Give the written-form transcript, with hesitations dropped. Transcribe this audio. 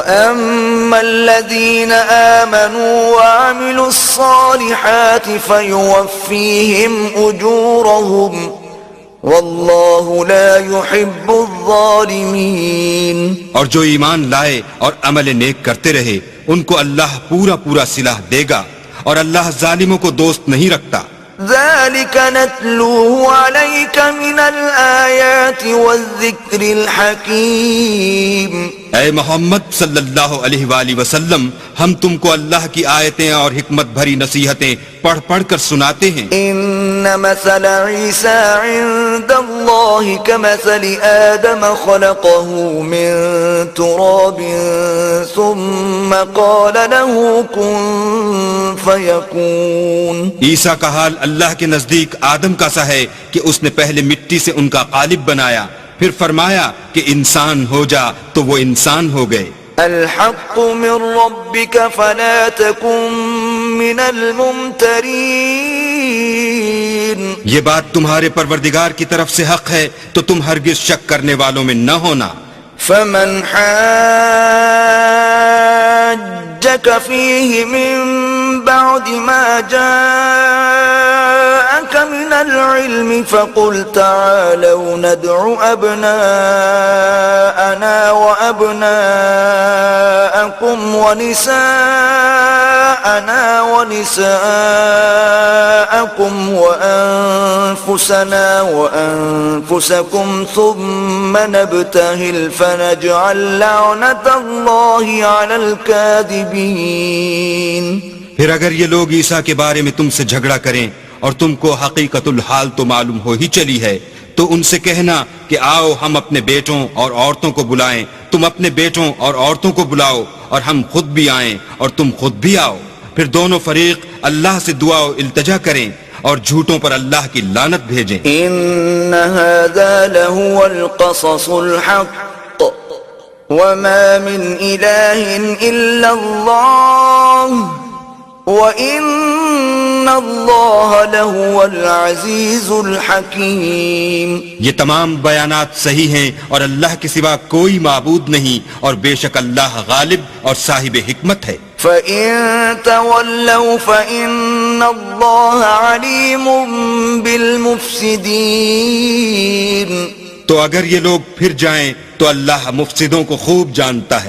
وَأَمَّا الَّذِينَ آمَنُوا وَعَمِلُوا الصَّالِحَاتِ فَيُوَفِّيهِمْ أُجُورَهُمْ وَاللَّهُ لَا يُحِبُّ الظَّالِمِينَ۔ اور جو ایمان لائے اور عمل نیک کرتے رہے ان کو اللہ پورا پورا صلہ دے گا، اور اللہ ظالموں کو دوست نہیں رکھتا۔ ذَلِكَ نَتْلُوهُ عَلَيْكَ مِنَ الْآيَاتِ وَالذِّكْرِ الْحَكِيمِ۔ اے محمد صلی اللہ علیہ وآلہ وسلم، ہم تم کو اللہ کی آیتیں اور حکمت بھری نصیحتیں پڑھ پڑھ کر سناتے ہیں۔ إِنَّ مَثَلَ عِيسَىٰ عِندَ اللَّهِ كَمَثَلِ آدَمَ خَلَقَهُ مِن تُرَابٍ ثُمَّ قَالَ لَهُ كُن فَيَكُونُ۔ عیسیٰ کا حال اللہ کے نزدیک آدم کا سا ہے کہ اس نے پہلے مٹی سے ان کا قالب بنایا، پھر فرمایا کہ انسان ہو جا تو وہ انسان ہو گئے۔ الحق من ربك فلا تكن من الممترين۔ یہ بات تمہارے پروردگار کی طرف سے حق ہے تو تم ہرگز شک کرنے والوں میں نہ ہونا۔ فمن حاجك فيه من بعد ما جاءك من العلم فقل تعالوا ندع أبناءنا وأبناءكم ونساءنا ونساءكم وأنفسنا وأنفسكم ثم نبتهل فنجعل لعنة الله على الكاذبين۔ پھر اگر یہ لوگ عیسیٰ کے بارے میں تم سے جھگڑا کریں اور تم کو حقیقت الحال تو معلوم ہو ہی چلی ہے، تو ان سے کہنا کہ آؤ ہم اپنے بیٹوں اور عورتوں کو بلائیں، تم اپنے بیٹوں اور عورتوں کو بلاؤ، اور ہم خود بھی آئیں اور تم خود بھی آؤ، پھر دونوں فریق اللہ سے دعا و التجا کریں اور جھوٹوں پر اللہ کی لعنت بھیجیں۔ إن هذا لهو القصص الحق وما من إله إلا الله وَإِنَّ اللَّهَ لَهُوَ الْعَزِيزُ الْحَكِيمُ۔ یہ تمام بیانات صحیح ہیں اور اللہ کے سوا کوئی معبود نہیں، اور بے شک اللہ غالب اور صاحب حکمت ہے۔ فَإِن تَوَلَّوْا فَإِنَّ اللَّهَ عَلِيمٌ بِالْمُفْسِدِينَ۔ تو اگر یہ لوگ پھر جائیں تو اللہ مفسدوں کو خوب جانتا ہے۔